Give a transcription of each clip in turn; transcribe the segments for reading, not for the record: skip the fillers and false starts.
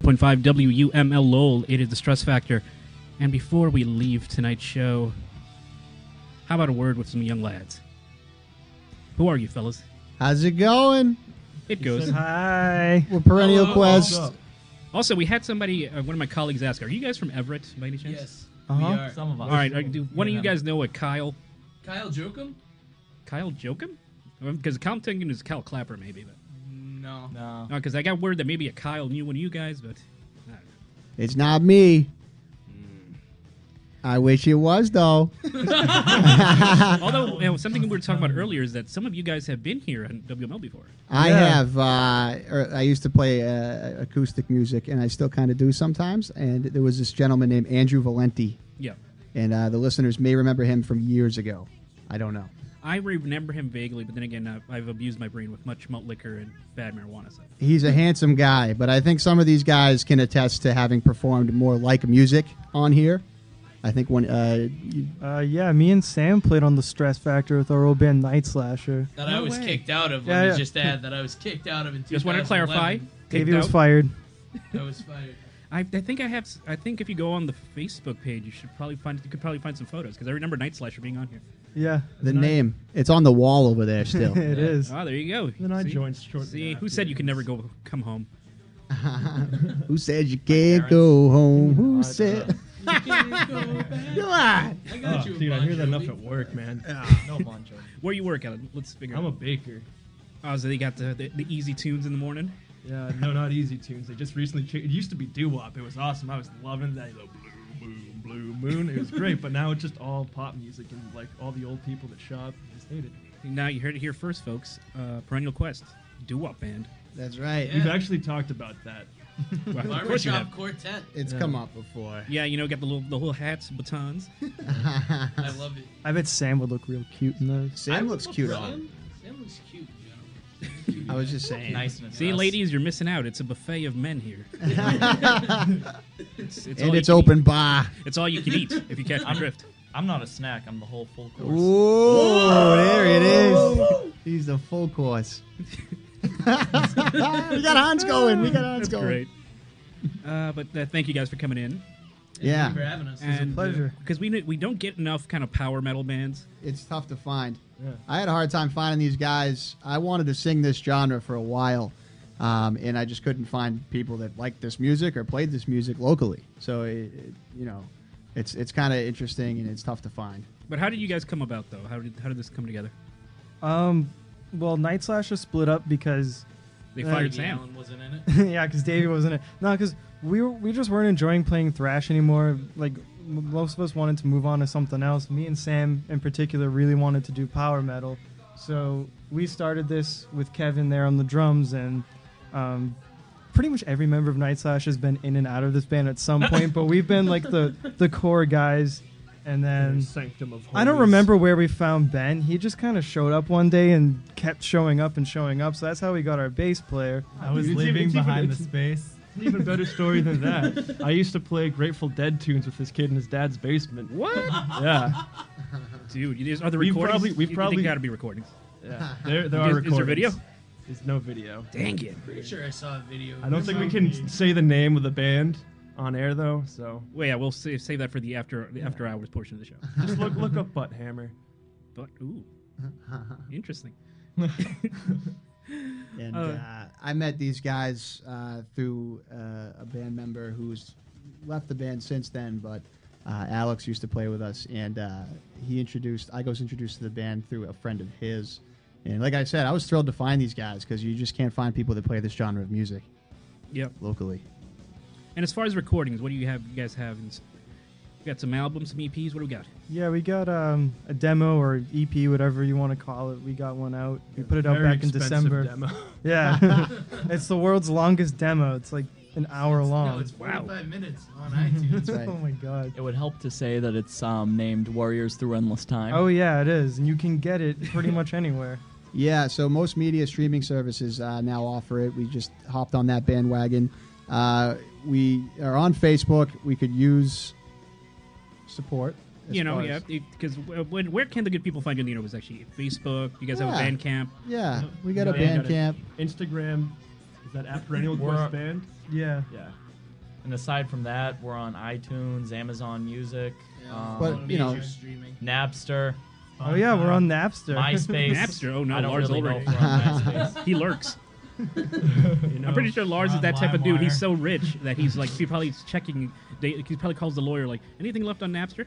101.5 WUML Lowell. It is the Stress Factor. And before we leave tonight's show, how about a word with some young lads? Who are you, fellas? How's it going? It goes. Hi. We're Perennial Quest. Also, we had somebody, one of my colleagues ask, are you guys from Everett by any chance? Yes, Uh-huh. we are. Some of us. All right, do one of you guys know a Kyle? Kyle Jokum? Kyle Jokum? Because I'm thinking it's Kyle Clapper, maybe. But No. No. because I got word that maybe a Kyle knew one of you guys, but I don't know. It's not me. I wish it was, though. Although, something we were talking about earlier is that some of you guys have been here on WML before. I Yeah. have. I used to play acoustic music, and I still kind of do sometimes. And there was this gentleman named Andrew Valenti, Yeah. and the listeners may remember him from years ago. I don't know. I remember him vaguely, but then again, I've abused my brain with much malt liquor and bad marijuana. So. He's a handsome guy, but I think some of these guys can attest to having performed more like music on here. I think when Yeah, me and Sam played on the Stress Factor with our old band Night Slasher. That I was kicked out of. Yeah, Let me yeah. just add that I was kicked out of in 2011. Just want to clarify. Davy kicked was out. fired. I was fired. I think I have. I think if you go on the Facebook page, you could probably find some photos because I remember Night Slasher being on here. Yeah. the name, it's on the wall over there still. It is. Oh, there you go. Then I See? joined shortly See, who after. said you can never come home? Who said you can't go home? Who I said? You can't go back. Come on. I Oh, got you, dude, I hear that Bon enough Jovi. at work, man. No Bon Jovi. Where you work, Alan? Let's figure. I'm a out. baker. Oh, so they got the easy tunes in the morning. Yeah, no, not easy tunes. They just recently changed. It used to be doo-wop. It was awesome. I was loving that. Blue moon. It was great, but now it's just all pop music and like all the old people that shop just hate it. Now you heard it here first, folks. Perennial Quest, doo-wop band. That's right. Yeah. We've actually talked about that. Well, of course you Barbershop have. Quartet. It's Yeah. come up before. Yeah, you know, got the little hats, batons. I love it. I bet Sam would look real cute in those. Sam looks cute Sam, on. Sam looks cute, Joe. I was just saying. Nice and See, ladies, you're missing out. It's a buffet of men here. It's And all it's you can open eat. bar. It's all you can eat if you catch my drift. I'm not a snack. I'm the whole full course. Ooh, there it is. He's the full course. We got Hans going. We got Hans That's going. great. But thank you guys for coming in. Yeah. Thank you for having us. And, pleasure. Because we don't get enough kind of power metal bands. It's tough to find. Yeah. I had a hard time finding these guys. I wanted to sing this genre for a while, and I just couldn't find people that liked this music or played this music locally. So, it's kind of interesting, and it's tough to find. But how did you guys come about, though? How did this come together? Well, Night Slasher split up because They Uh, fired Davy Sam. Allen wasn't in it. yeah, because Davy wasn't it. No, because we just weren't enjoying playing thrash anymore. Like most of us wanted to move on to something else. Me and Sam in particular really wanted to do power metal, so we started this with Kevin there on the drums, and pretty much every member of Night Slash has been in and out of this band at some point. But we've been like the core guys, and then Sanctum of I don't Holies. remember where we found Ben. He just kind of showed up one day and kept showing up and showing up. So that's how we got our bass player. I was It's living even- behind the it's- space. An even better story than that. I used to play Grateful Dead tunes with this kid in his dad's basement. What? Yeah, Dude, are there We've recordings? probably- There got to be recordings. yeah. There are Is there recordings. video? There's no video. Dang it. Pretty sure I saw a video. I don't think we can say the name of the band on air though. So Well, yeah, we'll save that for the after hours portion of the show. just look up Butt Hammer. But ooh, interesting. And I met these guys through a band member who's left the band since then, but Alex used to play with us, and I was introduced to the band through a friend of his. And like I said, I was thrilled to find these guys because you just can't find people that play this genre of music Yep. locally. And as far as recordings, what do you guys have? We got some albums, some EPs. What do we got? Yeah, we got a demo or EP, whatever you want to call it. We got one out. We put it out Very back in expensive December. Demo. Yeah, it's the world's longest demo. It's like an hour long. No, it's 45 minutes on iTunes. That's right. Oh my god. It would help to say that it's named Warriors Through Endless Time. Oh yeah, it is, and you can get it pretty much anywhere. Yeah, so most media streaming services now offer it. We just hopped on that bandwagon. We are on Facebook. We could use support. as You know, far yeah, as- because where can the good people find you? You know, it was actually Facebook. You guys have a Yeah. Bandcamp. Yeah, we got a Yeah, Bandcamp. Instagram. Is that at Perennial We're- Quest Band? Yeah. Yeah. And aside from that, we're on iTunes, Amazon Music, But, you know, streaming. Napster, Oh yeah, we're on Napster. MySpace. Napster? Oh, no, I don't Lars really know Ulrich. if we're on MySpace. He lurks. You know? I'm pretty sure Lars We're is that on type of dude. He's LimeWire. so rich that he's like, he probably is checking. He probably calls the lawyer like, anything left on Napster?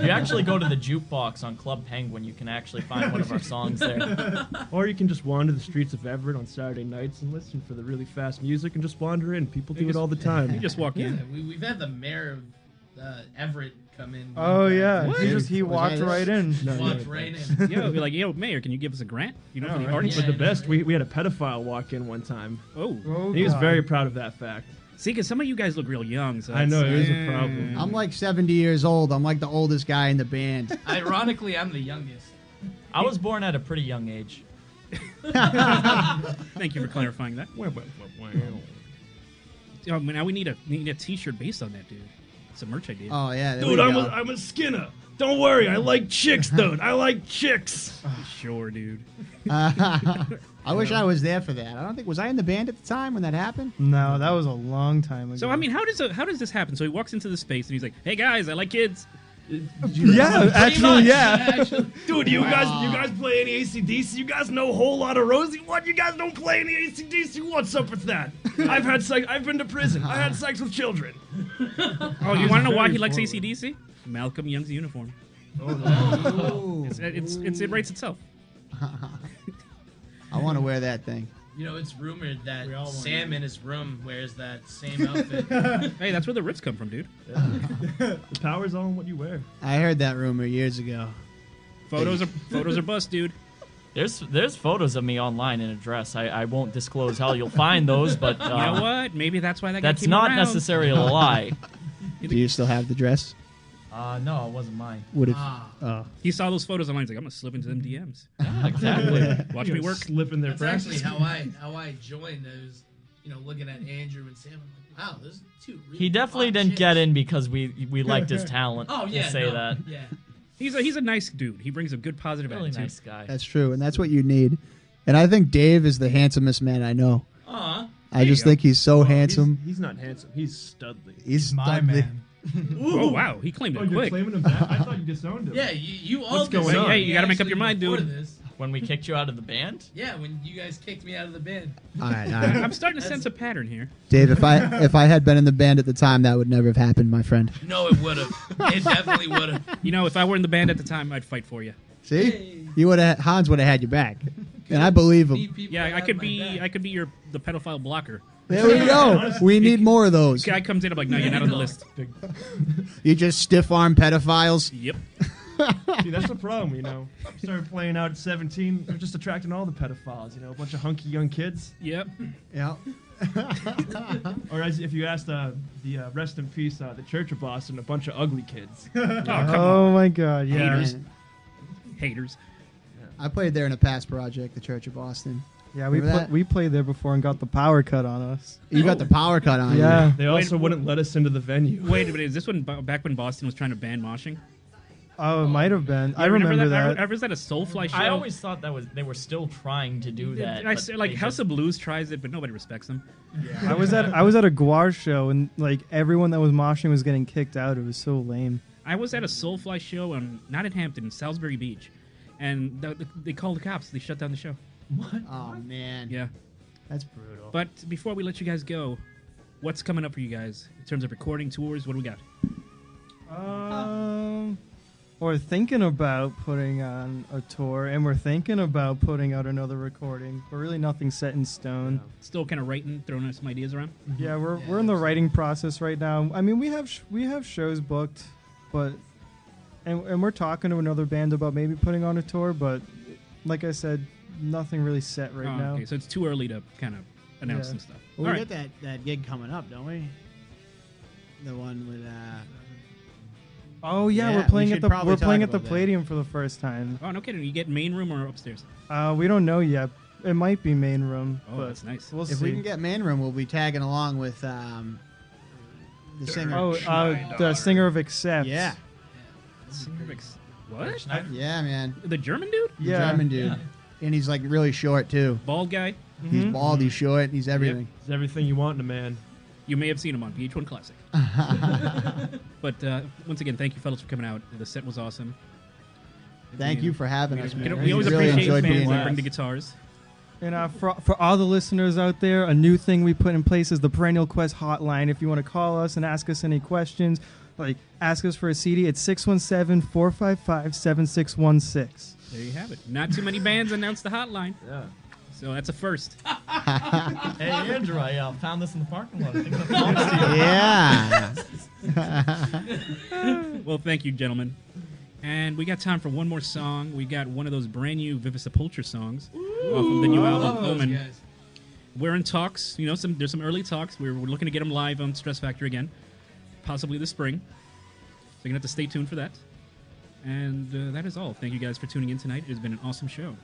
You actually go to the jukebox on Club Penguin. You can actually find one of our songs there. Or you can just wander the streets of Everett on Saturday nights and listen for the really fast music and just wander in. People do it all the time. You just walk Yeah, in. we've had the mayor of Everett come in. Oh yeah, What? he walked right in. No, Walked yeah. right in. Yo, be like, yo, Mayor, can you give us a grant? You know, No, for the right? artists? But the best, we had a pedophile walk in one time. Oh, Oh, And he was God. very proud of that fact. see, because some of you guys look real young. So I know, that's- it is a problem. I'm like 70 years old. I'm like the oldest guy in the band. Ironically, I'm the youngest. I was born at a pretty young age. Thank you for clarifying that. Oh, now we need a T-shirt based on that, dude. It's a merch idea. Oh yeah, there Dude, we I'm go. I'm a Skinner. Don't worry, I like chicks, dude. I like chicks. Sure, dude. I wish I was there for that. I don't think was I in the band at the time when that happened. No, that was a long time ago. So I mean, how does this happen? So he walks into the space and he's like, "Hey guys, I like kids." yeah, actually, yeah. Dude, you guys play any AC/DC? You guys know a whole lot of Rosie? What? You guys don't play any AC/DC? What's up with that? I've had sex. I've been to prison. I had sex with children. Oh, you want to know why he likes AC/DC? Malcolm Young's uniform. Ooh. It writes itself. I want to wear that thing. You know, it's rumored that We all want Sam in his room wears that same outfit. Hey, that's where the riffs come from, dude. The power's all in what you wear. I heard that rumor years ago. Photos are bust, dude. There's photos of me online in a dress. I won't disclose how you'll find those, but You know what? Maybe that's why that guy that's came not around. necessarily a lie. Do you still have the dress? No, it wasn't mine. Would it? Ah, Oh. He saw those photos online. He's like, I'm gonna slip into them DMs. Exactly. Watch You me know, work. Slip in their that's actually practice. how I joined. I was, looking at Andrew and Sam. I'm like, wow, those are two. Really He definitely hot didn't chicks. get in because we liked his talent. Oh We'll yeah, say no, that. Yeah. He's a nice dude. He brings a good positive Really attitude. nice guy. That's true, and that's what you need. And I think Dave is the handsomest man I know. Aw. I just think he's so handsome. He's not handsome. He's studly. He's My studly. man. Oh wow, he claimed Oh, it you're quick. claiming him back? I thought you disowned him. Yeah, you all What's going disowned on? Hey, me you gotta make up actually your mind, before dude. This. When we kicked you out of the band? Yeah, when you guys kicked me out of the band. All right, all right. I'm starting to sense a pattern here. Dave, if I had been in the band at the time, that would never have happened, my friend. No, it would have. It definitely would have. You know, if I were in the band at the time, I'd fight for you. See, Hey. you would have Hans would have had your back, and I believe him. Yeah, I could be the pedophile blocker. There we go. We need more of those. Guy comes in, I'm like, no, you're not on the list. You just stiff arm pedophiles. Yep. See, that's the problem, Started playing out at 17. They're just attracting all the pedophiles, a bunch of hunky young kids. Yep. Yeah. Or as if you asked the rest in peace, the Church of Boston, a bunch of ugly kids. Oh, come on. Oh my God, yeah. Haters. Man, Haters. I played there in a past project, the Church of Boston. Yeah, we Remember that? we played there before and got the power cut on us. You got the power cut on Yeah. They also wouldn't let us into the venue. Wait a minute, is this one back when Boston was trying to ban moshing? Oh, it might have been. I Yeah, remember that. Was that a Soulfly show? I always thought they were still trying to do that. I but say, like they House just- of Blues tries it, but nobody respects them. I was at a Guar show and like everyone that was moshing was getting kicked out. It was so lame. I was at a Soulfly show, not in Hampton, in Salisbury Beach, and they called the cops. They shut down the show. Oh man, Yeah. that's brutal. But before we let you guys go, what's coming up for you guys in terms of recording tours? What do we got? We're thinking about putting on a tour, and we're thinking about putting out another recording. But really, nothing set in stone. Still kind of writing, throwing some ideas around. Yeah, we're in the writing process right now. I mean, we have shows booked, but and we're talking to another band about maybe putting on a tour. But like I said, nothing really set right now. Okay, so it's too early to kind of announce Yeah. some stuff. Well, All we right. got that gig coming up, don't we? The one with Oh yeah, Yeah, we're playing we at should the probably talk Palladium about that. Palladium for the first time. Oh, no kidding. You get main room or upstairs? We don't know yet. It might be main room. Oh, but that's nice. We'll if see. we can get main room, we'll be tagging along with the singer. Oh, the singer of Accept. yeah, What? yeah, man, The German dude? the Yeah. German dude, Yeah. and he's like really short too. Bald guy? He's bald, he's short, he's everything. It's everything you want in a man. You may have seen him on VH1 Classic. But once again, thank you, fellas, for coming out. The set was awesome. Thank you for having us, man. We always really appreciate enjoyed fans being that here. bring the guitars. And for all the listeners out there, a new thing we put in place is the Perennial Quest hotline. If you want to call us and ask us any questions, like ask us for a CD, it's 617-455-7616. There you have it. Not too many bands announced the hotline. Yeah. So that's a first. Hey, Andrew, I found this in the parking lot. I think that belongs to you. Yeah. Well, thank you, gentlemen. And we got time for one more song. We got one of those brand new Vivis Sepultura songs off of the new album, Those Omen. guys. We're in talks. You know, there's some early talks. We're looking to get them live on StressFactor again, possibly this spring. So you're going to have to stay tuned for that. And that is all. Thank you guys for tuning in tonight. It has been an awesome show.